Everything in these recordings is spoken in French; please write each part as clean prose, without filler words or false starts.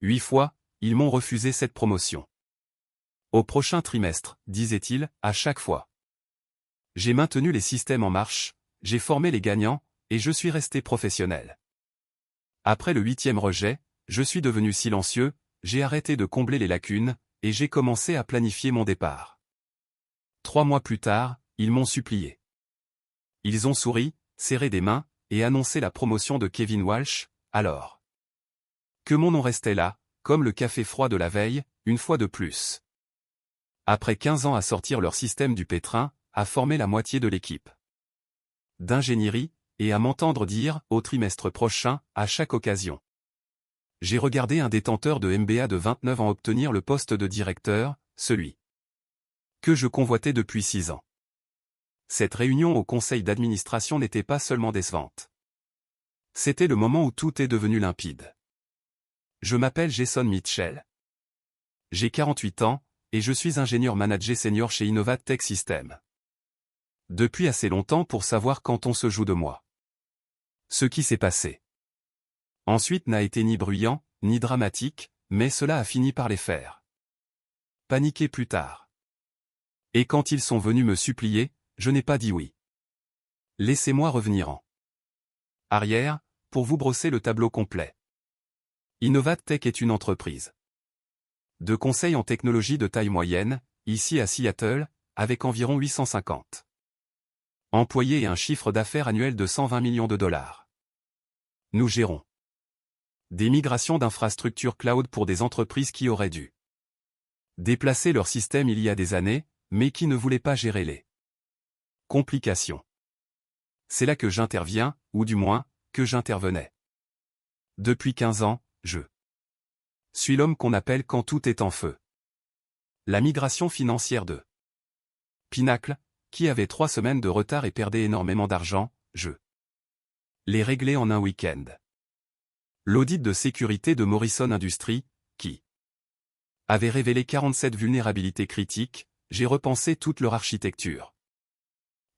8 fois, ils m'ont refusé cette promotion. Au prochain trimestre, disait-il, à chaque fois. J'ai maintenu les systèmes en marche, j'ai formé les gagnants, et je suis resté professionnel. Après le 8e rejet, je suis devenu silencieux, j'ai arrêté de combler les lacunes, et j'ai commencé à planifier mon départ. 3 mois plus tard, ils m'ont supplié. Ils ont souri, serré des mains, et annoncé la promotion de Kevin Walsh, alors que mon nom restait là, comme le café froid de la veille, une fois de plus. Après 15 ans à sortir leur système du pétrin, à former la moitié de l'équipe d'ingénierie, et à m'entendre dire, au trimestre prochain, à chaque occasion. J'ai regardé un détenteur de MBA de 29 ans obtenir le poste de directeur, celui que je convoitais depuis 6 ans. Cette réunion au conseil d'administration n'était pas seulement décevante. C'était le moment où tout est devenu limpide. Je m'appelle Jason Mitchell. J'ai 48 ans, et je suis ingénieur manager senior chez Innovat Tech Systems. Depuis assez longtemps pour savoir quand on se joue de moi. Ce qui s'est passé ensuite n'a été ni bruyant, ni dramatique, mais cela a fini par les faire paniquer plus tard. Et quand ils sont venus me supplier, je n'ai pas dit oui. Laissez-moi revenir en arrière, pour vous brosser le tableau complet. Innovat Tech est une entreprise de conseil en technologie de taille moyenne, ici à Seattle, avec environ 850 employés et un chiffre d'affaires annuel de 120 millions de dollars. Nous gérons des migrations d'infrastructures cloud pour des entreprises qui auraient dû déplacer leur système il y a des années, mais qui ne voulaient pas gérer les complications. C'est là que j'interviens, ou du moins, que j'intervenais. Depuis 15 ans, je suis l'homme qu'on appelle quand tout est en feu. La migration financière de Pinacle, qui avait 3 semaines de retard et perdait énormément d'argent, je l'ai réglé en un week-end. L'audit de sécurité de Morrison Industries, qui avait révélé 47 vulnérabilités critiques, j'ai repensé toute leur architecture.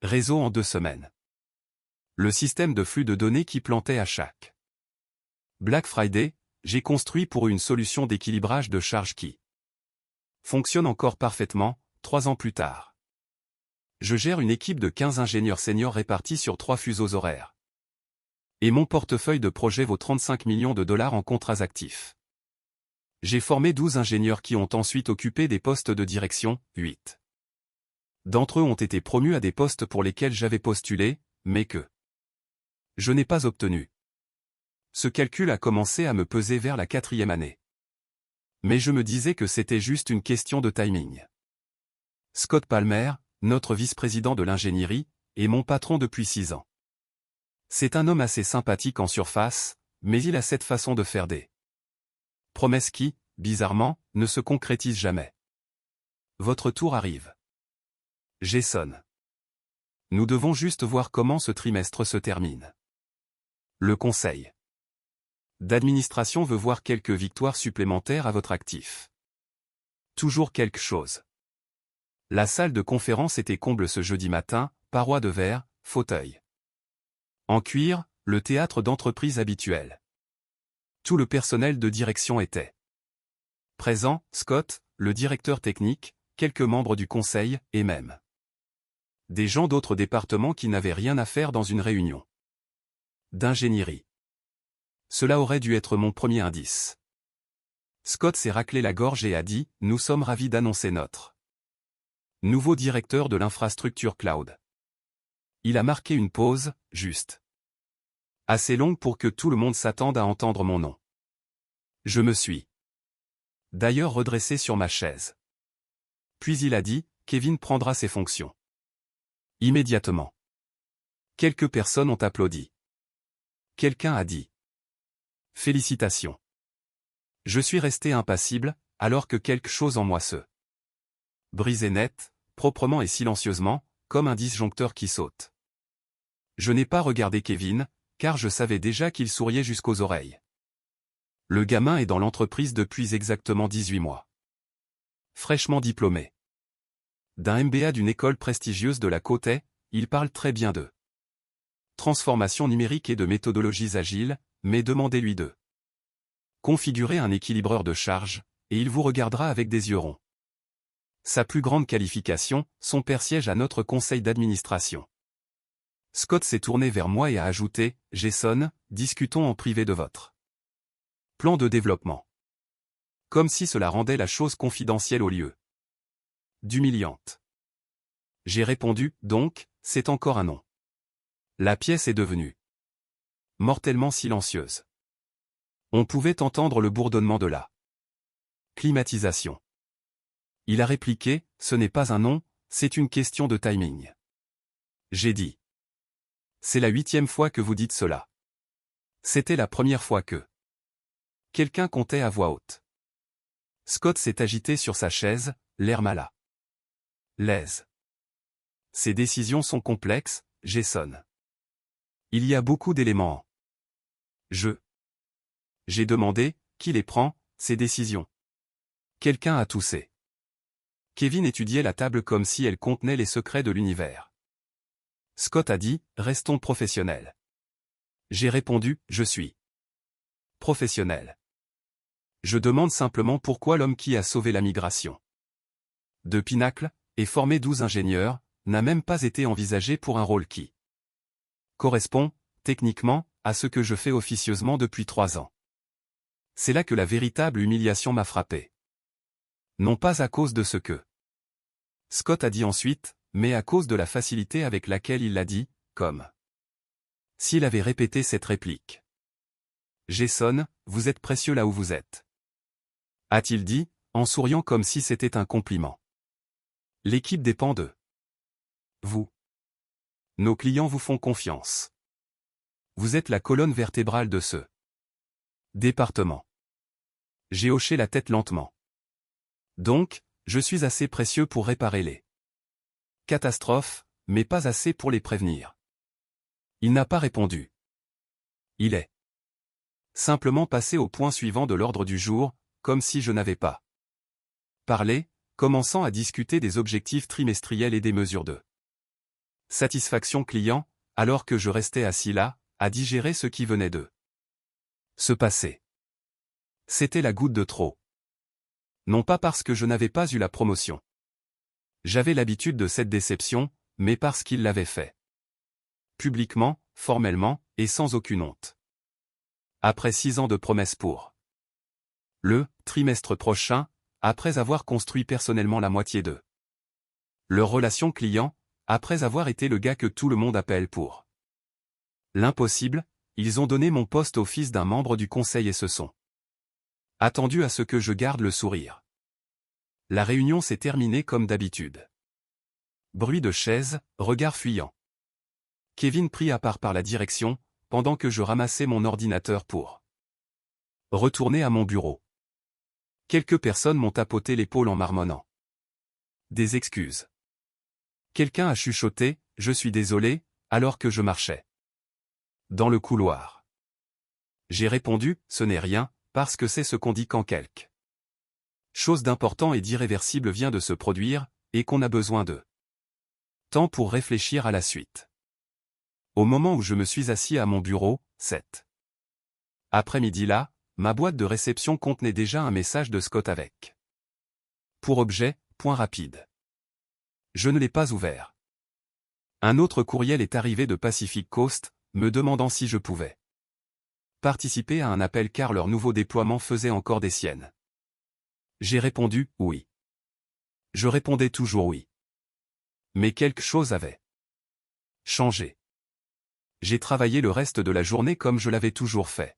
Réseau en 2 semaines. Le système de flux de données qui plantait à chaque Black Friday, j'ai construit pour eux une solution d'équilibrage de charges qui fonctionne encore parfaitement, 3 ans plus tard. Je gère une équipe de 15 ingénieurs seniors répartis sur 3 fuseaux horaires. Et mon portefeuille de projets vaut 35 millions de dollars en contrats actifs. J'ai formé 12 ingénieurs qui ont ensuite occupé des postes de direction, 8 d'entre eux ont été promus à des postes pour lesquels j'avais postulé, mais que je n'ai pas obtenu. Ce calcul a commencé à me peser vers la 4e année. Mais je me disais que c'était juste une question de timing. Scott Palmer, notre vice-président de l'ingénierie, est mon patron depuis 6 ans. C'est un homme assez sympathique en surface, mais il a cette façon de faire des promesses qui, bizarrement, ne se concrétisent jamais. Votre tour arrive. Jason. Nous devons juste voir comment ce trimestre se termine. Le conseil d'administration veut voir quelques victoires supplémentaires à votre actif. Toujours quelque chose. La salle de conférence était comble ce jeudi matin, parois de verre, fauteuils en cuir, le théâtre d'entreprise habituel. Tout le personnel de direction était présent, Scott, le directeur technique, quelques membres du conseil, et même des gens d'autres départements qui n'avaient rien à faire dans une réunion d'ingénierie. Cela aurait dû être mon premier indice. Scott s'est raclé la gorge et a dit, « Nous sommes ravis d'annoncer notre nouveau directeur de l'infrastructure cloud. » Il a marqué une pause, juste assez longue pour que tout le monde s'attende à entendre mon nom. Je me suis d'ailleurs redressé sur ma chaise. Puis il a dit, « Kevin prendra ses fonctions. » Immédiatement. Quelques personnes ont applaudi. Quelqu'un a dit, « Félicitations. » Je suis resté impassible, alors que quelque chose en moi se brisait net, proprement et silencieusement, comme un disjoncteur qui saute. Je n'ai pas regardé Kevin, car je savais déjà qu'il souriait jusqu'aux oreilles. Le gamin est dans l'entreprise depuis exactement 18 mois. Fraîchement diplômé d'un MBA d'une école prestigieuse de la côte est, il parle très bien de transformation numérique et de méthodologies agiles, mais demandez-lui de configurez un équilibreur de charge, et il vous regardera avec des yeux ronds. Sa plus grande qualification, son père siège à notre conseil d'administration. Scott s'est tourné vers moi et a ajouté, « Jason, discutons en privé de votre plan de développement. » Comme si cela rendait la chose confidentielle au lieu d'humiliante. J'ai répondu, « Donc, c'est encore un non. » La pièce est devenue mortellement silencieuse. On pouvait entendre le bourdonnement de la climatisation. Il a répliqué, « Ce n'est pas un non, c'est une question de timing. » J'ai dit. C'est la 8e fois que vous dites cela. C'était la première fois que quelqu'un comptait à voix haute. Scott s'est agité sur sa chaise, l'air mal à l'aise. Ces décisions sont complexes, Jason. Il y a beaucoup d'éléments en jeu. J'ai demandé, qui les prend, ces décisions? Quelqu'un a toussé. Kevin étudiait la table comme si elle contenait les secrets de l'univers. Scott a dit, restons professionnels. J'ai répondu, je suis professionnel. Je demande simplement pourquoi l'homme qui a sauvé la migration de Pinacle, et formé 12 ingénieurs, n'a même pas été envisagé pour un rôle qui correspond, techniquement, à ce que je fais officieusement depuis 3 ans. C'est là que la véritable humiliation m'a frappé. Non pas à cause de ce que Scott a dit ensuite, mais à cause de la facilité avec laquelle il l'a dit, comme s'il avait répété cette réplique. Jason, vous êtes précieux là où vous êtes. A-t-il dit, en souriant comme si c'était un compliment. L'équipe dépend de vous. Nos clients vous font confiance. Vous êtes la colonne vertébrale de ce département. J'ai hoché la tête lentement. Donc, je suis assez précieux pour réparer les catastrophes, mais pas assez pour les prévenir. Il n'a pas répondu. Il est simplement passé au point suivant de l'ordre du jour, comme si je n'avais pas parlé, commençant à discuter des objectifs trimestriels et des mesures de satisfaction client, alors que je restais assis là, à digérer ce qui venait de se passer. C'était la goutte de trop. Non pas parce que je n'avais pas eu la promotion. J'avais l'habitude de cette déception, mais parce qu'il l'avait fait. Publiquement, formellement, et sans aucune honte. Après 6 ans de promesses pour le trimestre prochain, après avoir construit personnellement la moitié de leur relation client, après avoir été le gars que tout le monde appelle pour l'impossible, ils ont donné mon poste au fils d'un membre du conseil et se sont attendus à ce que je garde le sourire. La réunion s'est terminée comme d'habitude. Bruit de chaises, regard fuyant. Kevin prit à part par la direction, pendant que je ramassais mon ordinateur pour retourner à mon bureau. Quelques personnes m'ont tapoté l'épaule en marmonnant des excuses. Quelqu'un a chuchoté, « Je suis désolé », alors que je marchais dans le couloir. J'ai répondu, « Ce n'est rien, parce que c'est ce qu'on dit quand quelque chose d'important et d'irréversible vient de se produire, et qu'on a besoin de temps pour réfléchir à la suite. » Au moment où je me suis assis à mon bureau, cet après-midi-là, ma boîte de réception contenait déjà un message de Scott avec pour objet, point rapide. Je ne l'ai pas ouvert. Un autre courriel est arrivé de Pacific Coast, me demandant si je pouvais participer à un appel car leur nouveau déploiement faisait encore des siennes. J'ai répondu, oui. Je répondais toujours oui. Mais quelque chose avait changé. J'ai travaillé le reste de la journée comme je l'avais toujours fait.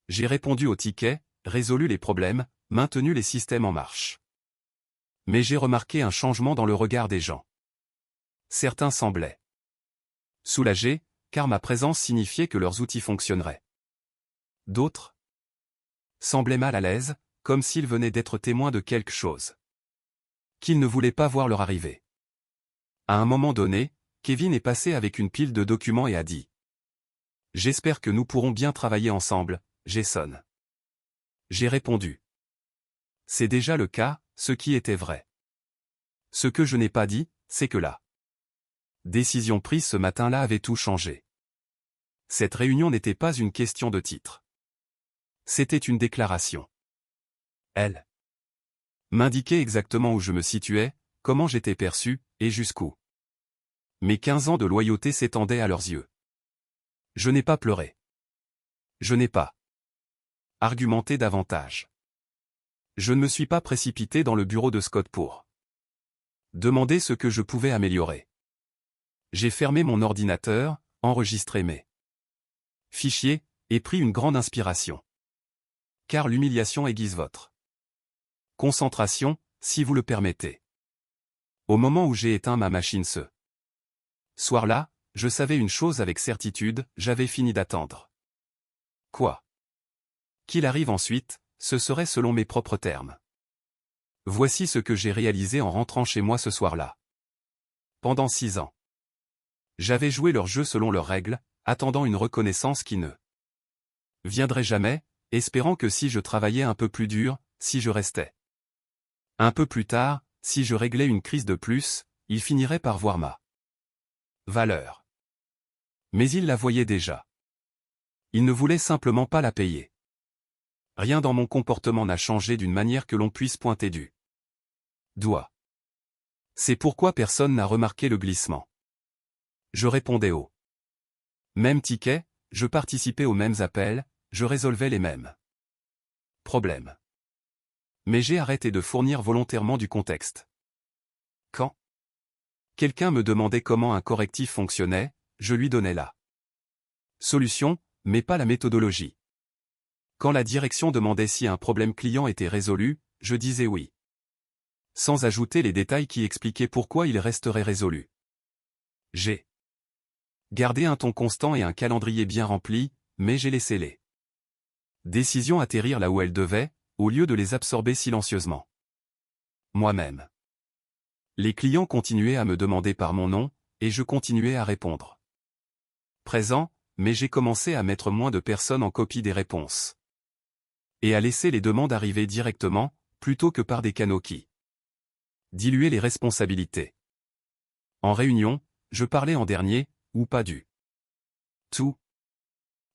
J'ai répondu aux tickets, résolu les problèmes, maintenu les systèmes en marche. Mais j'ai remarqué un changement dans le regard des gens. Certains semblaient soulagés, car ma présence signifiait que leurs outils fonctionneraient. D'autres semblaient mal à l'aise, comme s'ils venaient d'être témoins de quelque chose qu'ils ne voulaient pas voir leur arrivée. À un moment donné, Kevin est passé avec une pile de documents et a dit « J'espère que nous pourrons bien travailler ensemble, Jason. » J'ai répondu « C'est déjà le cas, ce qui était vrai. Ce que je n'ai pas dit, c'est que la décision prise ce matin-là avait tout changé. Cette réunion n'était pas une question de titre. C'était une déclaration. Elle m'indiquait exactement où je me situais, comment j'étais perçu, et jusqu'où. Mes 15 ans de loyauté s'étendaient à leurs yeux. Je n'ai pas pleuré. Je n'ai pas argumenté davantage. Je ne me suis pas précipité dans le bureau de Scott pour demander ce que je pouvais améliorer. J'ai fermé mon ordinateur, enregistré mes fichiers, et pris une grande inspiration. Car l'humiliation aiguise votre concentration, si vous le permettez. Au moment où j'ai éteint ma machine ce soir-là, je savais une chose avec certitude, j'avais fini d'attendre. Quoi qu'il arrive ensuite, ce serait selon mes propres termes. Voici ce que j'ai réalisé en rentrant chez moi ce soir-là. Pendant 6 ans, j'avais joué leur jeu selon leurs règles, attendant une reconnaissance qui ne viendrait jamais, espérant que si je travaillais un peu plus dur, si je restais un peu plus tard, si je réglais une crise de plus, ils finiraient par voir ma valeur. Mais ils la voyaient déjà. Ils ne voulaient simplement pas la payer. Rien dans mon comportement n'a changé d'une manière que l'on puisse pointer du doigt. C'est pourquoi personne n'a remarqué le glissement. Je répondais aux mêmes tickets, je participais aux mêmes appels, je résolvais les mêmes problèmes. Mais j'ai arrêté de fournir volontairement du contexte. Quand quelqu'un me demandait comment un correctif fonctionnait, je lui donnais la solution, mais pas la méthodologie. Quand la direction demandait si un problème client était résolu, je disais oui. Sans ajouter les détails qui expliquaient pourquoi il resterait résolu. J'ai gardé un ton constant et un calendrier bien rempli, mais j'ai laissé les décisions atterrir là où elles devaient, au lieu de les absorber silencieusement. Moi-même. Les clients continuaient à me demander par mon nom, et je continuais à répondre. Présent, mais j'ai commencé à mettre moins de personnes en copie des réponses. Et à laisser les demandes arriver directement, plutôt que par des canaux qui diluaient les responsabilités. En réunion, je parlais en dernier, ou pas du tout.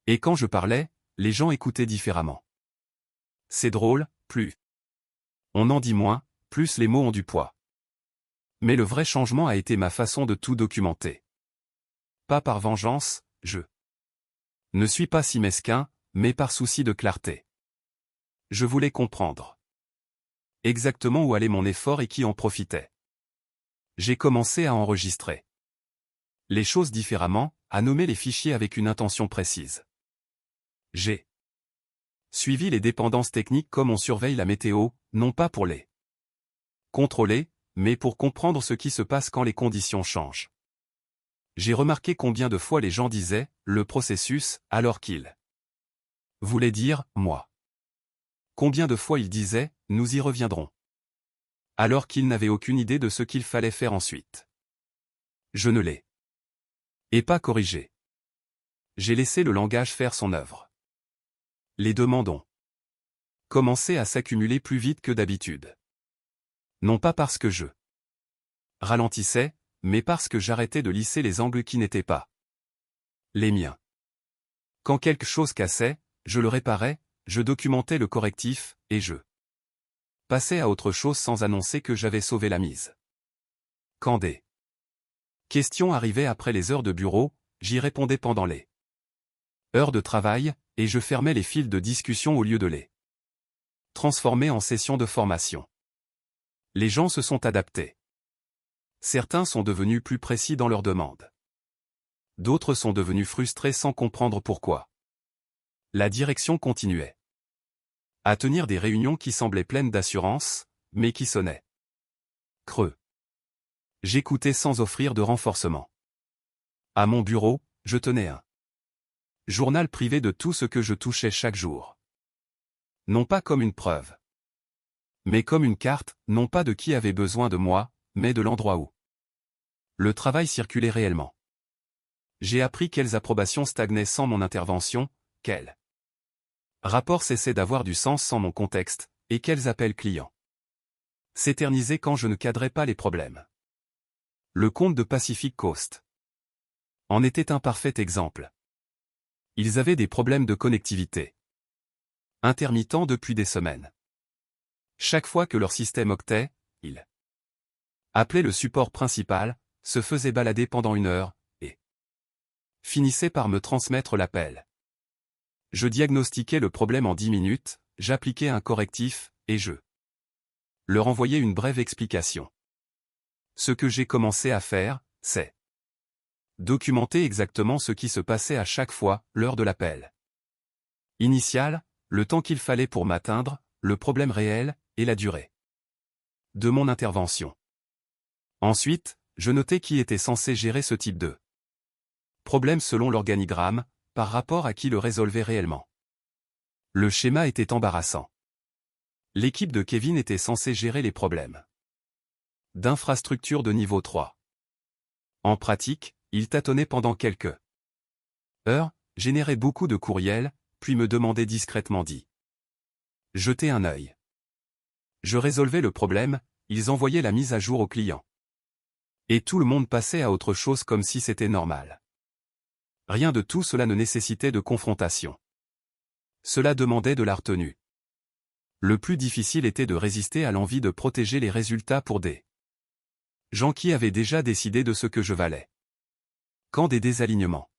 Et quand je parlais, les gens écoutaient différemment. C'est drôle, plus on en dit moins, plus les mots ont du poids. Mais le vrai changement a été ma façon de tout documenter. Pas par vengeance, je ne suis pas si mesquin, mais par souci de clarté. Je voulais comprendre exactement où allait mon effort et qui en profitait. J'ai commencé à enregistrer les choses différemment, à nommer les fichiers avec une intention précise. J'ai suivi les dépendances techniques comme on surveille la météo, non pas pour les contrôler, mais pour comprendre ce qui se passe quand les conditions changent. J'ai remarqué combien de fois les gens disaient « le processus » alors qu'ils voulaient dire « moi ». Combien de fois ils disaient « nous y reviendrons » alors qu'ils n'avaient aucune idée de ce qu'il fallait faire ensuite. Je ne l'ai pas corrigé. J'ai laissé le langage faire son œuvre. Les demandes ont commencé à s'accumuler plus vite que d'habitude. Non pas parce que je ralentissais, mais parce que j'arrêtais de lisser les angles qui n'étaient pas les miens. Quand quelque chose cassait, je le réparais, je documentais le correctif, et je passais à autre chose sans annoncer que j'avais sauvé la mise. Quand des questions arrivaient après les heures de bureau, j'y répondais pendant les heures de travail, et je fermais les fils de discussion au lieu de les transformer en sessions de formation. Les gens se sont adaptés. Certains sont devenus plus précis dans leurs demandes. D'autres sont devenus frustrés sans comprendre pourquoi. La direction continuait à tenir des réunions qui semblaient pleines d'assurance, mais qui sonnaient creux. J'écoutais sans offrir de renforcement. À mon bureau, je tenais un journal privé de tout ce que je touchais chaque jour. Non pas comme une preuve, mais comme une carte, non pas de qui avait besoin de moi, mais de l'endroit où le travail circulait réellement. J'ai appris quelles approbations stagnaient sans mon intervention, quels rapports cessaient d'avoir du sens sans mon contexte, et quels appels clients s'éternisaient quand je ne cadrais pas les problèmes. Le compte de Pacific Coast en était un parfait exemple. Ils avaient des problèmes de connectivité. Intermittent depuis des semaines. Chaque fois que leur système octait, ils appelaient le support principal, se faisaient balader pendant 1 heure, et finissaient par me transmettre l'appel. Je diagnostiquais le problème en 10 minutes, j'appliquais un correctif, et je leur envoyais une brève explication. Ce que j'ai commencé à faire, c'est documenter exactement ce qui se passait à chaque fois, l'heure de l'appel initial, le temps qu'il fallait pour m'atteindre, le problème réel, et la durée de mon intervention. Ensuite, je notais qui était censé gérer ce type de problème selon l'organigramme, par rapport à qui le résolvait réellement. Le schéma était embarrassant. L'équipe de Kevin était censée gérer les problèmes d'infrastructure de niveau 3. En pratique, il tâtonnait pendant quelques heures, générait beaucoup de courriels, puis me demandait discrètement d'y jeter un œil. Je résolvais le problème, ils envoyaient la mise à jour au client. Et tout le monde passait à autre chose comme si c'était normal. Rien de tout cela ne nécessitait de confrontation. Cela demandait de la retenue. Le plus difficile était de résister à l'envie de protéger les résultats pour des gens qui avaient déjà décidé de ce que je valais. Quand des désalignements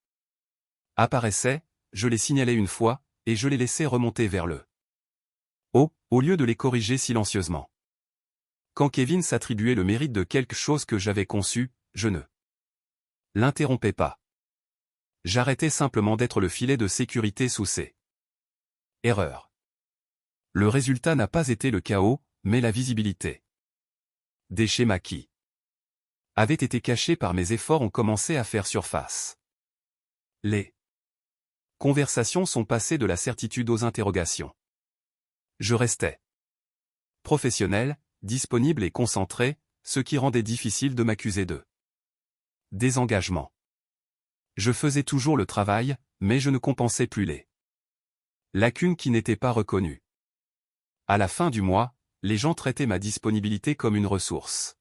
apparaissaient, je les signalais une fois, et je les laissais remonter vers le haut, au lieu de les corriger silencieusement. Quand Kevin s'attribuait le mérite de quelque chose que j'avais conçu, je ne l'interrompais pas. J'arrêtais simplement d'être le filet de sécurité sous ces erreurs. Le résultat n'a pas été le chaos, mais la visibilité. Des schémas qui avaient été cachés par mes efforts ont commencé à faire surface. Les conversations sont passées de la certitude aux interrogations. Je restais professionnel, disponible et concentré, ce qui rendait difficile de m'accuser de désengagement. Je faisais toujours le travail, mais je ne compensais plus les lacunes qui n'étaient pas reconnues. À la fin du mois, les gens traitaient ma disponibilité comme une ressource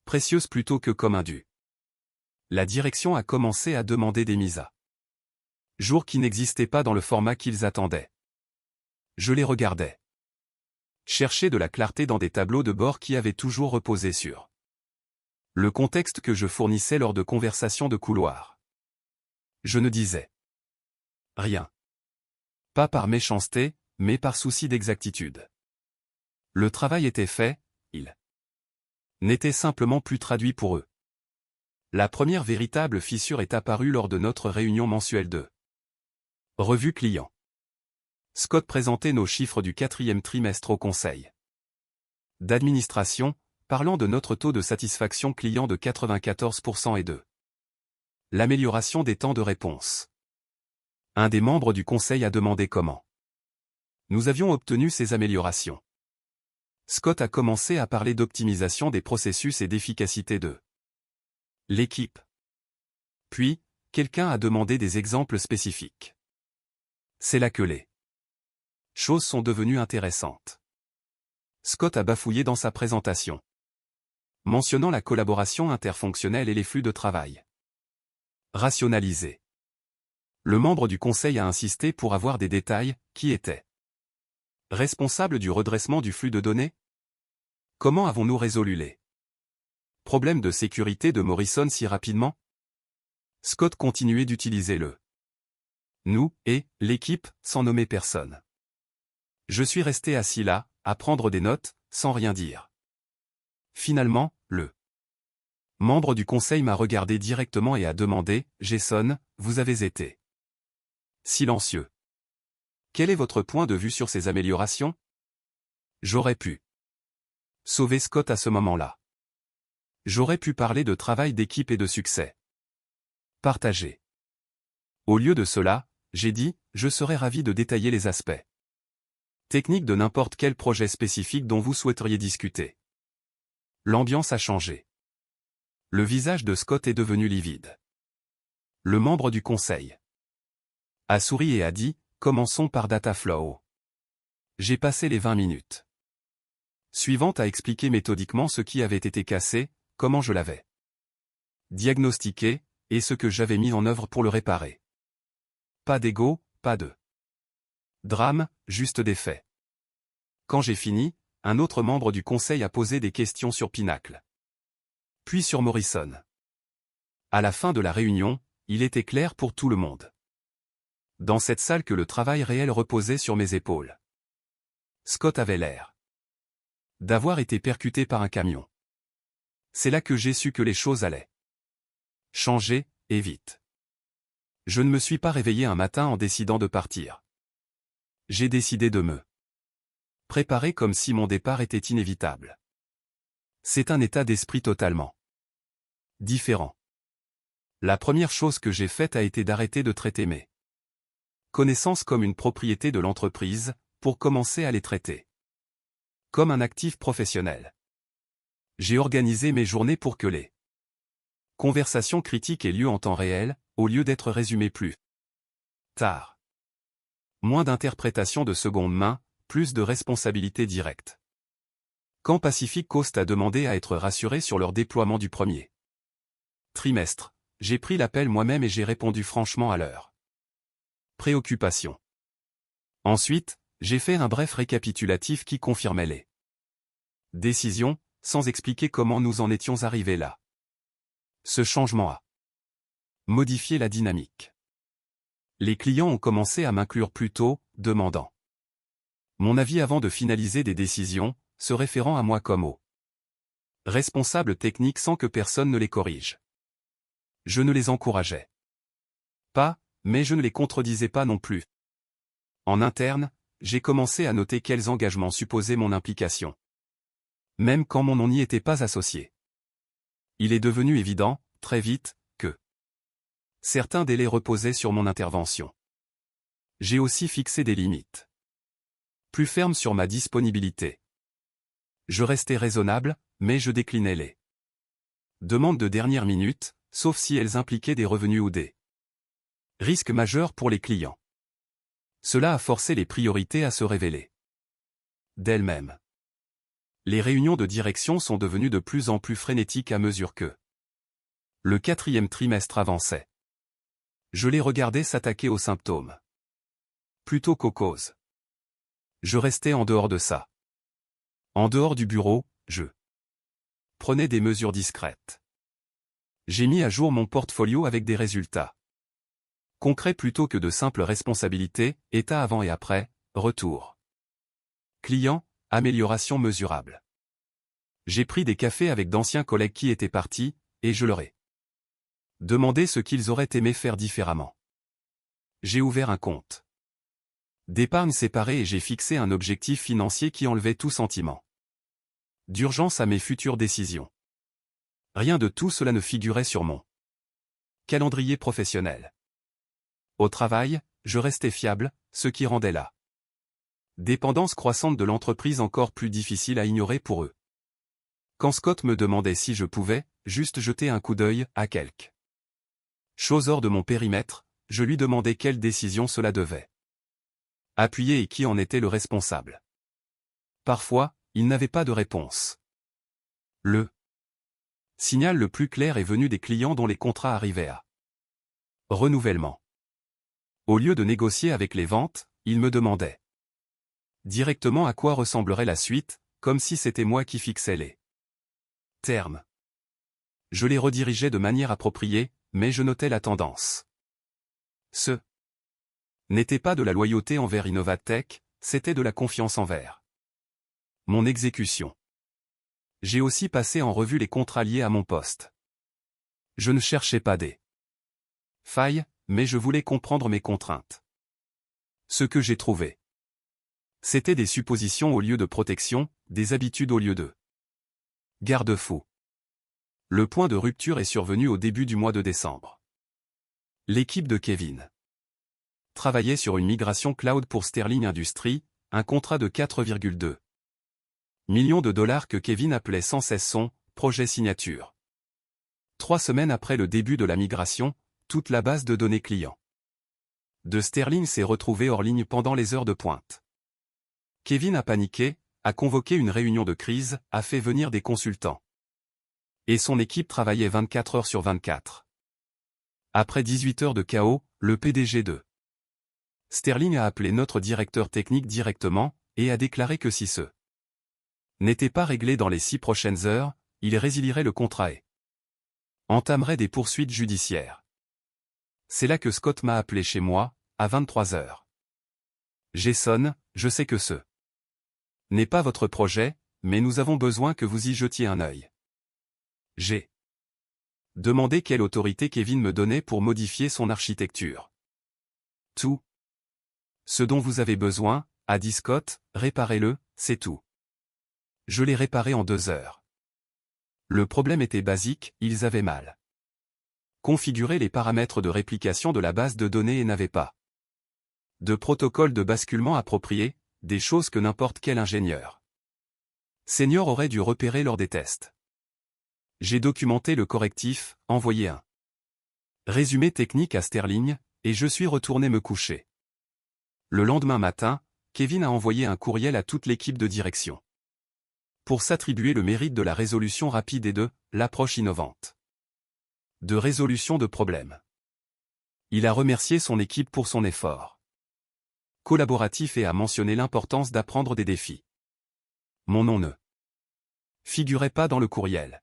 précieuse plutôt que comme un dû. La direction a commencé à demander des mises à jour qui n'existaient pas dans le format qu'ils attendaient. Je les regardais chercher de la clarté dans des tableaux de bord qui avaient toujours reposé sur le contexte que je fournissais lors de conversations de couloir. Je ne disais rien. Pas par méchanceté, mais par souci d'exactitude. Le travail était fait, il n'était simplement plus traduit pour eux. La première véritable fissure est apparue lors de notre réunion mensuelle de revue client. Scott présentait nos chiffres du 4e trimestre au conseil d'administration, parlant de notre taux de satisfaction client de 94% et de l'amélioration des temps de réponse. Un des membres du conseil a demandé comment nous avions obtenu ces améliorations. Scott a commencé à parler d'optimisation des processus et d'efficacité de l'équipe. Puis, quelqu'un a demandé des exemples spécifiques. C'est là que les choses sont devenues intéressantes. Scott a bafouillé dans sa présentation, mentionnant la collaboration interfonctionnelle et les flux de travail rationalisés. Le membre du conseil a insisté pour avoir des détails, qui était responsable du redressement du flux de données? Comment avons-nous résolu les problèmes de sécurité de Morrison si rapidement? Scott continuait d'utiliser le nous et l'équipe sans nommer personne. Je suis resté assis là, à prendre des notes, sans rien dire. Finalement, le membre du conseil m'a regardé directement et a demandé, Jason, vous avez été silencieux. Quel est votre point de vue sur ces améliorations? J'aurais pu sauver Scott à ce moment-là. J'aurais pu parler de travail d'équipe et de succès partagé. Au lieu de cela, j'ai dit, je serais ravi de détailler les aspects techniques de n'importe quel projet spécifique dont vous souhaiteriez discuter. L'ambiance a changé. Le visage de Scott est devenu livide. Le membre du conseil a souri et a dit, commençons par Dataflow. J'ai passé les 20 minutes suivantes à expliquer méthodiquement ce qui avait été cassé, comment je l'avais diagnostiqué, et ce que j'avais mis en œuvre pour le réparer. Pas d'ego, pas de Drame, juste des faits. Quand j'ai fini, un autre membre du conseil a posé des questions sur Pinacle. Puis sur Morrison. À la fin de la réunion, il était clair pour tout le monde. Dans cette salle que le travail réel reposait sur mes épaules. Scott avait l'air d'avoir été percuté par un camion. C'est là que j'ai su que les choses allaient changer, et vite. Je ne me suis pas réveillé un matin en décidant de partir. J'ai décidé de me préparer comme si mon départ était inévitable. C'est un état d'esprit totalement différent. La première chose que j'ai faite a été d'arrêter de traiter mes connaissances comme une propriété de l'entreprise, pour commencer à les traiter comme un actif professionnel. J'ai organisé mes journées pour que les conversations critiques aient lieu en temps réel, au lieu d'être résumées plus tard. Moins d'interprétation de seconde main, plus de responsabilité directe. Quand Pacific Coast a demandé à être rassuré sur leur déploiement du premier trimestre, j'ai pris l'appel moi-même et j'ai répondu franchement à leurs préoccupations. Ensuite, j'ai fait un bref récapitulatif qui confirmait les décisions, sans expliquer comment nous en étions arrivés là. Ce changement a modifié la dynamique. Les clients ont commencé à m'inclure plus tôt, demandant mon avis avant de finaliser des décisions, se référant à moi comme au responsable technique sans que personne ne les corrige. Je ne les encourageais pas, mais je ne les contredisais pas non plus. En interne, j'ai commencé à noter quels engagements supposaient mon implication. Même quand mon nom n'y était pas associé. Il est devenu évident, très vite, que certains délais reposaient sur mon intervention. J'ai aussi fixé des limites plus fermes sur ma disponibilité. Je restais raisonnable, mais je déclinais les demandes de dernière minute, sauf si elles impliquaient des revenus ou des risques majeurs pour les clients. Cela a forcé les priorités à se révéler d'elles-mêmes. Les réunions de direction sont devenues de plus en plus frénétiques à mesure que le 4e trimestre avançait. Je les regardais s'attaquer aux symptômes plutôt qu'aux causes. Je restais en dehors de ça. En dehors du bureau, je prenais des mesures discrètes. J'ai mis à jour mon portfolio avec des résultats concrets plutôt que de simples responsabilités, état avant et après, retour client, amélioration mesurable. J'ai pris des cafés avec d'anciens collègues qui étaient partis, et je leur ai demandé ce qu'ils auraient aimé faire différemment. J'ai ouvert un compte d'épargne séparé et j'ai fixé un objectif financier qui enlevait tout sentiment d'urgence à mes futures décisions. Rien de tout cela ne figurait sur mon calendrier professionnel. Au travail, je restais fiable, ce qui rendait la dépendance croissante de l'entreprise encore plus difficile à ignorer pour eux. Quand Scott me demandait si je pouvais, juste jeter un coup d'œil à quelque chose hors de mon périmètre, je lui demandais quelle décision cela devait appuyer et qui en était le responsable. Parfois, il n'avait pas de réponse. Le signal le plus clair est venu des clients dont les contrats arrivaient à renouvellement. Au lieu de négocier avec les ventes, ils me demandaient directement à quoi ressemblerait la suite, comme si c'était moi qui fixais les termes. Je les redirigeais de manière appropriée, mais je notais la tendance. Ce n'était pas de la loyauté envers Innovatech, c'était de la confiance envers mon exécution. J'ai aussi passé en revue les contrats liés à mon poste. Je ne cherchais pas des failles, mais je voulais comprendre mes contraintes. Ce que j'ai trouvé, c'était des suppositions au lieu de protection, des habitudes au lieu de garde-fous. Le point de rupture est survenu au début du mois de décembre. L'équipe de Kevin travaillait sur une migration cloud pour Sterling Industries, un contrat de 4,2 millions de dollars que Kevin appelait sans cesse son projet signature. 3 semaines après le début de la migration, toute la base de données clients de Sterling s'est retrouvée hors ligne pendant les heures de pointe. Kevin a paniqué, a convoqué une réunion de crise, a fait venir des consultants. Et son équipe travaillait 24 heures sur 24. Après 18 heures de chaos, le PDG de Sterling a appelé notre directeur technique directement, et a déclaré que si ce n'était pas réglé dans les 6 prochaines heures, il résilierait le contrat et entamerait des poursuites judiciaires. C'est là que Scott m'a appelé chez moi, à 23 heures. Jason, je sais que ce n'est pas votre projet, mais nous avons besoin que vous y jetiez un œil. J'ai demandé quelle autorité Kevin me donnait pour modifier son architecture. Tout ce dont vous avez besoin, a dit Scott, réparez-le, c'est tout. Je l'ai réparé en 2 heures. Le problème était basique, ils avaient mal configuré les paramètres de réplication de la base de données et n'avaient pas de protocole de basculement approprié, des choses que n'importe quel ingénieur senior aurait dû repérer lors des tests. J'ai documenté le correctif, envoyé un résumé technique à Sterling, et je suis retourné me coucher. Le lendemain matin, Kevin a envoyé un courriel à toute l'équipe de direction pour s'attribuer le mérite de la résolution rapide et de l'approche innovante de résolution de problèmes. Il a remercié son équipe pour son effort collaboratif et a mentionné l'importance d'apprendre des défis. Mon nom ne figurait pas dans le courriel.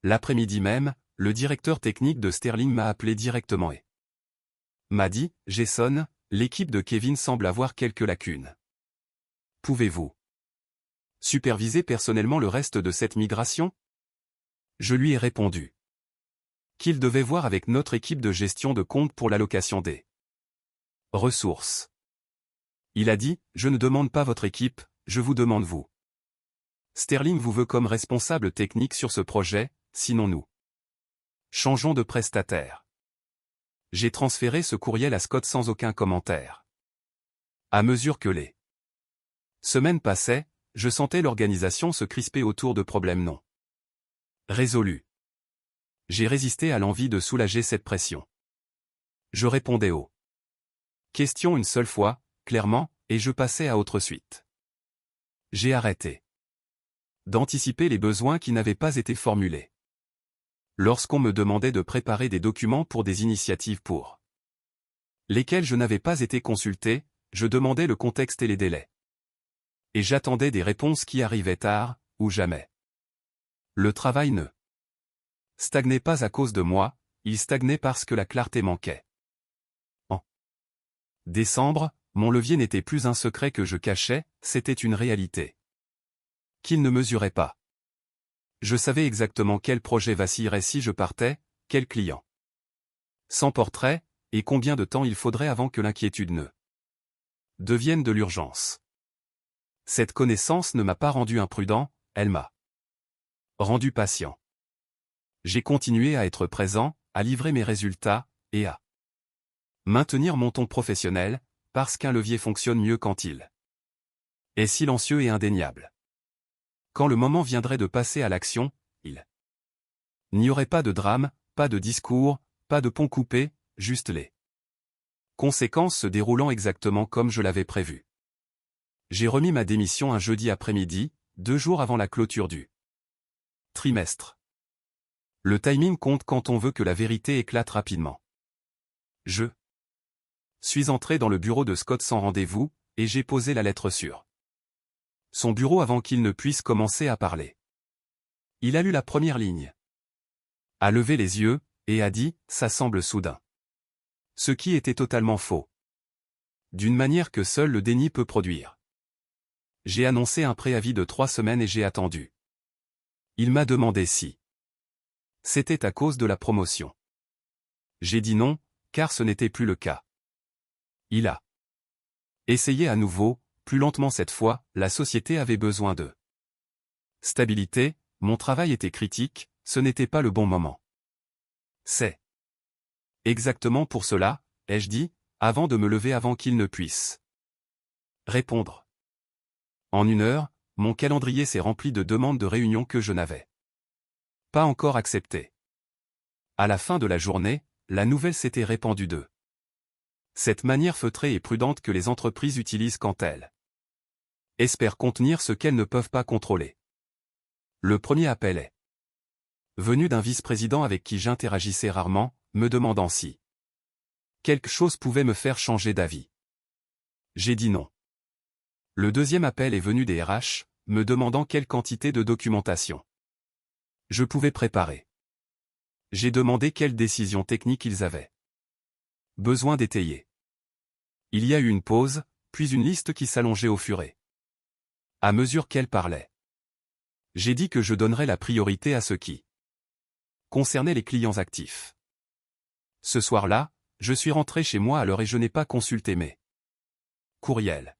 L'après-midi même, le directeur technique de Sterling m'a appelé directement et m'a dit, Jason, l'équipe de Kevin semble avoir quelques lacunes. Pouvez-vous superviser personnellement le reste de cette migration? Je lui ai répondu qu'il devait voir avec notre équipe de gestion de compte pour l'allocation des ressources. Il a dit, je ne demande pas votre équipe, je vous demande vous. Sterling vous veut comme responsable technique sur ce projet, sinon nous changeons de prestataire. J'ai transféré ce courriel à Scott sans aucun commentaire. À mesure que les semaines passaient, je sentais l'organisation se crisper autour de problèmes non résolus. J'ai résisté à l'envie de soulager cette pression. Je répondais aux questions une seule fois, clairement, et je passais à autre suite. J'ai arrêté d'anticiper les besoins qui n'avaient pas été formulés. Lorsqu'on me demandait de préparer des documents pour des initiatives pour lesquelles je n'avais pas été consulté, je demandais le contexte et les délais. Et j'attendais des réponses qui arrivaient tard, ou jamais. Le travail ne stagnait pas à cause de moi, il stagnait parce que la clarté manquait. En décembre, mon levier n'était plus un secret que je cachais, c'était une réalité qu'il ne mesurait pas. Je savais exactement quel projet vacillerait si je partais, quel client s'emporterait, et combien de temps il faudrait avant que l'inquiétude ne devienne de l'urgence. Cette connaissance ne m'a pas rendu imprudent, elle m'a rendu patient. J'ai continué à être présent, à livrer mes résultats, et à maintenir mon ton professionnel, parce qu'un levier fonctionne mieux quand il est silencieux et indéniable. Quand le moment viendrait de passer à l'action, il n'y aurait pas de drame, pas de discours, pas de pont coupé, juste les conséquences se déroulant exactement comme je l'avais prévu. J'ai remis ma démission un jeudi après-midi, 2 jours avant la clôture du trimestre. Le timing compte quand on veut que la vérité éclate rapidement. Je suis entré dans le bureau de Scott sans rendez-vous, et j'ai posé la lettre sur son bureau avant qu'il ne puisse commencer à parler. Il a lu la première ligne, a levé les yeux, et a dit, ça semble soudain. Ce qui était totalement faux. D'une manière que seul le déni peut produire. J'ai annoncé un préavis de 3 semaines et j'ai attendu. Il m'a demandé si c'était à cause de la promotion. J'ai dit non, car ce n'était plus le cas. Il a essayé à nouveau, plus lentement cette fois, la société avait besoin de stabilité, mon travail était critique, ce n'était pas le bon moment. C'est exactement pour cela, ai-je dit, avant de me lever avant qu'il ne puisse répondre. En 1 heure, mon calendrier s'est rempli de demandes de réunions que je n'avais pas encore acceptées. À la fin de la journée, la nouvelle s'était répandue de cette manière feutrée et prudente que les entreprises utilisent quand elles espèrent contenir ce qu'elles ne peuvent pas contrôler. Le premier appel est venu d'un vice-président avec qui j'interagissais rarement, me demandant si quelque chose pouvait me faire changer d'avis. J'ai dit non. Le deuxième appel est venu des RH, me demandant quelle quantité de documentation je pouvais préparer. J'ai demandé quelles décisions techniques ils avaient besoin d'étayer. Il y a eu une pause, puis une liste qui s'allongeait au furet. À mesure qu'elle parlait, j'ai dit que je donnerais la priorité à ce qui concernait les clients actifs. Ce soir-là, je suis rentré chez moi à l'heure et je n'ai pas consulté mes courriels.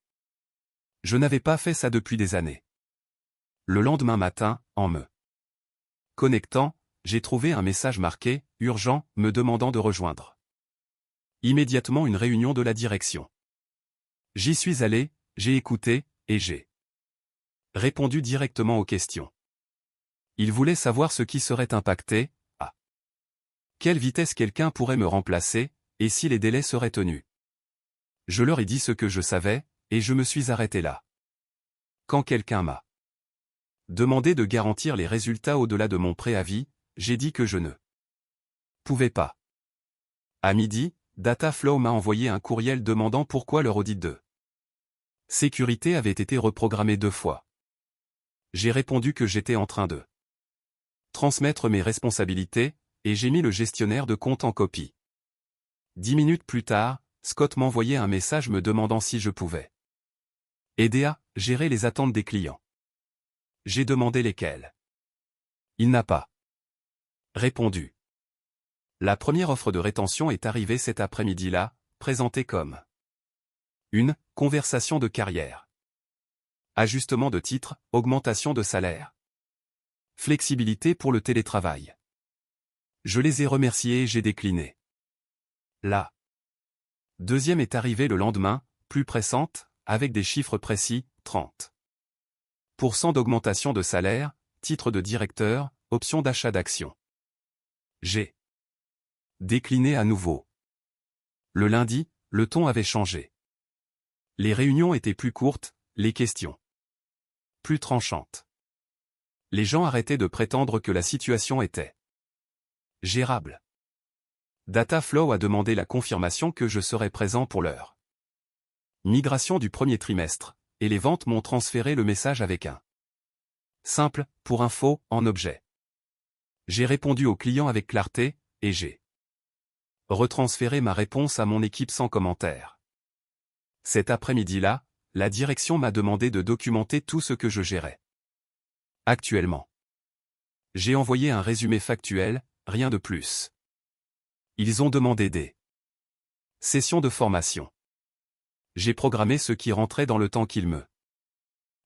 Je n'avais pas fait ça depuis des années. Le lendemain matin, en me connectant, j'ai trouvé un message marqué « Urgent » me demandant de rejoindre immédiatement une réunion de la direction. J'y suis allé, j'ai écouté, et j'ai répondu directement aux questions. Ils voulaient savoir ce qui serait impacté, à quelle vitesse quelqu'un pourrait me remplacer, et si les délais seraient tenus. Je leur ai dit ce que je savais, et je me suis arrêté là. Quand quelqu'un m'a demandé de garantir les résultats au-delà de mon préavis, j'ai dit que je ne pouvais pas. À midi, Dataflow m'a envoyé un courriel demandant pourquoi leur audit de sécurité avait été reprogrammé 2 fois. J'ai répondu que j'étais en train de transmettre mes responsabilités, et j'ai mis le gestionnaire de compte en copie. 10 minutes plus tard, Scott m'envoyait un message me demandant si je pouvais aider à gérer les attentes des clients. J'ai demandé lesquels. Il n'a pas répondu. La première offre de rétention est arrivée cet après-midi-là, présentée comme une conversation de carrière. Ajustement de titre, augmentation de salaire. Flexibilité pour le télétravail. Je les ai remerciés et j'ai décliné. La deuxième est arrivée le lendemain, plus pressante, avec des chiffres précis, 30% d'augmentation de salaire, titre de directeur, option d'achat d'actions. J'ai décliné à nouveau. Le lundi, le ton avait changé. Les réunions étaient plus courtes, les questions plus tranchantes. Les gens arrêtaient de prétendre que la situation était gérable. Dataflow a demandé la confirmation que je serais présent pour leur migration du premier trimestre, et les ventes m'ont transféré le message avec un simple, pour info, en objet. J'ai répondu au client avec clarté, et j'ai retransféré ma réponse à mon équipe sans commentaire. Cet après-midi-là, la direction m'a demandé de documenter tout ce que je gérais actuellement. J'ai envoyé un résumé factuel, rien de plus. Ils ont demandé des sessions de formation. J'ai programmé ce qui rentrait dans le temps qu'il me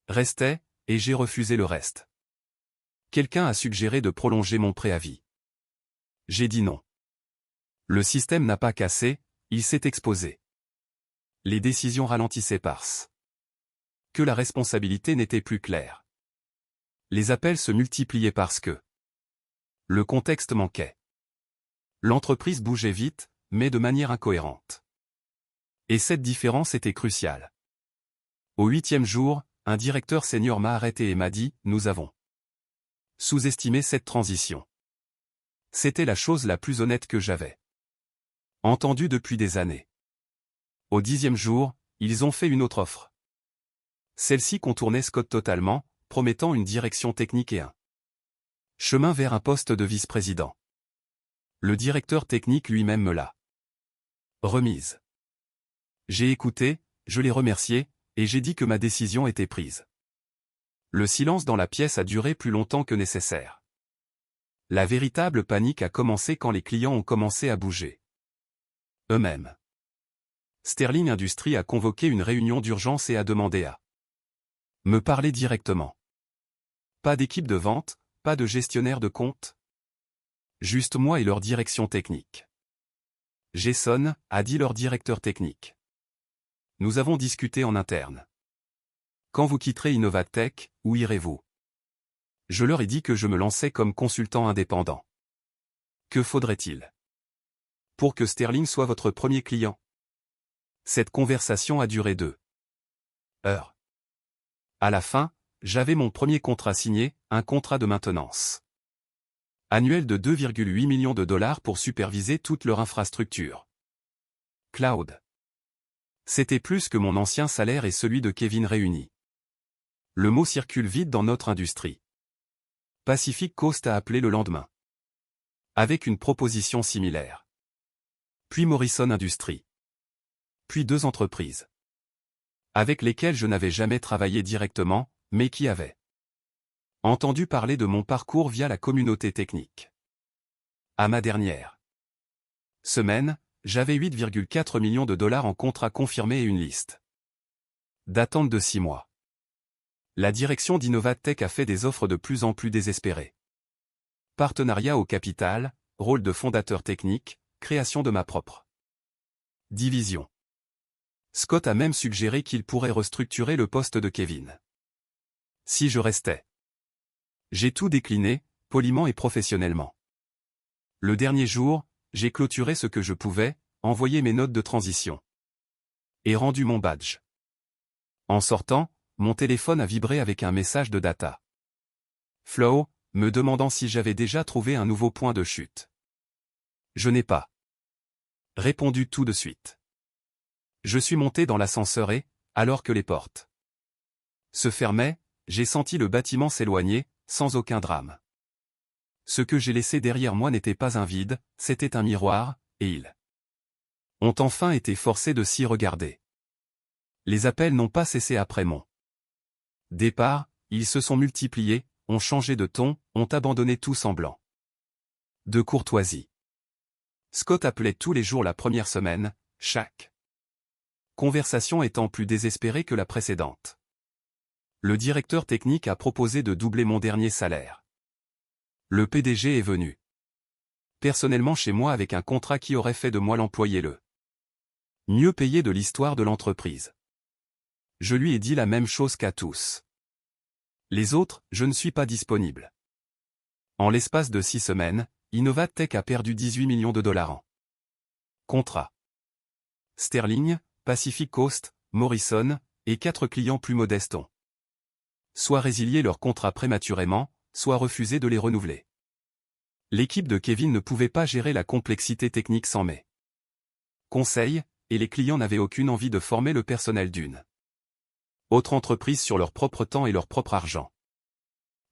restait, et j'ai refusé le reste. Quelqu'un a suggéré de prolonger mon préavis. J'ai dit non. Le système n'a pas cassé, il s'est exposé. Les décisions ralentissaient parce que la responsabilité n'était plus claire. Les appels se multipliaient parce que le contexte manquait. L'entreprise bougeait vite, mais de manière incohérente. Et cette différence était cruciale. Au 8e jour, un directeur senior m'a arrêté et m'a dit « Nous avons sous-estimé cette transition ». C'était la chose la plus honnête que j'avais entendue depuis des années. Au 10e jour, ils ont fait une autre offre. Celle-ci contournait Scott totalement, promettant une direction technique et un chemin vers un poste de vice-président. Le directeur technique lui-même me l'a remise. J'ai écouté, je l'ai remercié, et j'ai dit que ma décision était prise. Le silence dans la pièce a duré plus longtemps que nécessaire. La véritable panique a commencé quand les clients ont commencé à bouger eux-mêmes. Sterling Industries a convoqué une réunion d'urgence et a demandé à me parler directement. Pas d'équipe de vente, pas de gestionnaire de compte. Juste moi et leur direction technique. Jason, a dit leur directeur technique. Nous avons discuté en interne. Quand vous quitterez Innovatech, où irez-vous? Je leur ai dit que je me lançais comme consultant indépendant. Que faudrait-il pour que Sterling soit votre premier client? Cette conversation a duré 2 heures. À la fin, j'avais mon premier contrat signé, un contrat de maintenance annuel de 2,8 millions de dollars pour superviser toute leur infrastructure cloud. C'était plus que mon ancien salaire et celui de Kevin réunis. Le mot circule vite dans notre industrie. Pacific Coast a appelé le lendemain, avec une proposition similaire. Puis Morrison Industries. Puis 2 entreprises, avec lesquelles je n'avais jamais travaillé directement, mais qui avaient entendu parler de mon parcours via la communauté technique. À ma dernière semaine, j'avais 8,4 millions de dollars en contrats confirmés et une liste d'attente de 6 mois. La direction d'Innovatech a fait des offres de plus en plus désespérées. Partenariat au capital, rôle de fondateur technique, création de ma propre division. Scott a même suggéré qu'il pourrait restructurer le poste de Kevin si je restais. J'ai tout décliné, poliment et professionnellement. Le dernier jour, j'ai clôturé ce que je pouvais, envoyé mes notes de transition et rendu mon badge. En sortant, mon téléphone a vibré avec un message de Data Flow, me demandant si j'avais déjà trouvé un nouveau point de chute. Je n'ai pas répondu tout de suite. Je suis monté dans l'ascenseur et, alors que les portes se fermaient, j'ai senti le bâtiment s'éloigner, sans aucun drame. Ce que j'ai laissé derrière moi n'était pas un vide, c'était un miroir, et ils ont enfin été forcés de s'y regarder. Les appels n'ont pas cessé après mon départ, ils se sont multipliés, ont changé de ton, ont abandonné tout semblant de courtoisie. Scott appelait tous les jours la première semaine, chaque conversation étant plus désespérée que la précédente. Le directeur technique a proposé de doubler mon dernier salaire. Le PDG est venu personnellement chez moi avec un contrat qui aurait fait de moi l'employé le mieux payé de l'histoire de l'entreprise. Je lui ai dit la même chose qu'à tous les autres, je ne suis pas disponible. En l'espace de 6 semaines, Innovatech a perdu 18 millions de dollars en contrats. Sterling, Pacific Coast, Morrison, et 4 clients plus modestes ont soit résilié leurs contrats prématurément, soit refusé de les renouveler. L'équipe de Kevin ne pouvait pas gérer la complexité technique sans mes conseils, et les clients n'avaient aucune envie de former le personnel d'une autre entreprise sur leur propre temps et leur propre argent.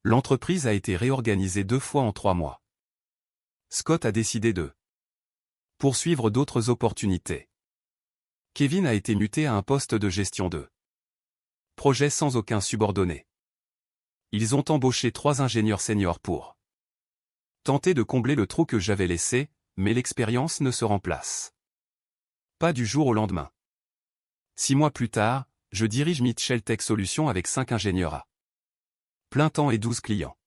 L'entreprise a été réorganisée 2 fois en 3 mois. Scott a décidé de poursuivre d'autres opportunités. Kevin a été muté à un poste de gestion de projet sans aucun subordonné. Ils ont embauché 3 ingénieurs seniors pour tenter de combler le trou que j'avais laissé, mais l'expérience ne se remplace pas du jour au lendemain. 6 mois plus tard, je dirige Mitchell Tech Solutions avec 5 ingénieurs à plein temps et 12 clients.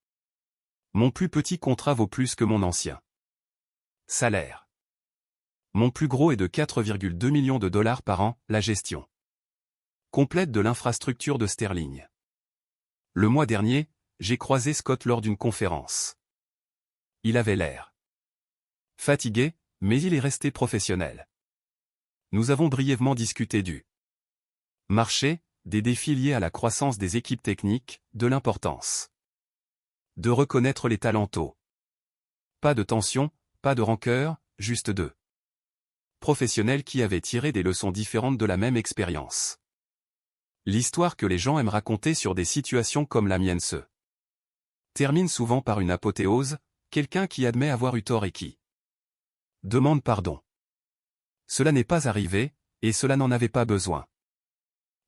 Mon plus petit contrat vaut plus que mon ancien salaire. Mon plus gros est de 4,2 millions de dollars par an, la gestion complète de l'infrastructure de Sterling. Le mois dernier, j'ai croisé Scott lors d'une conférence. Il avait l'air fatigué, mais il est resté professionnel. Nous avons brièvement discuté du marché, des défis liés à la croissance des équipes techniques, de l'importance de reconnaître les talents tôt. Pas de tension, pas de rancœur, juste 2 professionnels qui avaient tiré des leçons différentes de la même expérience. L'histoire que les gens aiment raconter sur des situations comme la mienne se termine souvent par une apothéose, quelqu'un qui admet avoir eu tort et qui demande pardon. Cela n'est pas arrivé, et cela n'en avait pas besoin.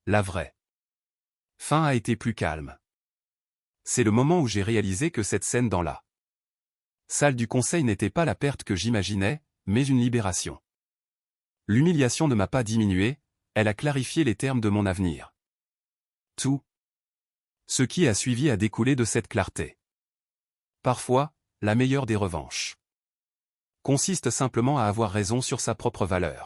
La vraie fin a été plus calme. C'est le moment où j'ai réalisé que cette scène dans la salle du conseil n'était pas la perte que j'imaginais, mais une libération. L'humiliation ne m'a pas diminué, elle a clarifié les termes de mon avenir. Tout ce qui a suivi a découlé de cette clarté. Parfois, la meilleure des revanches consiste simplement à avoir raison sur sa propre valeur.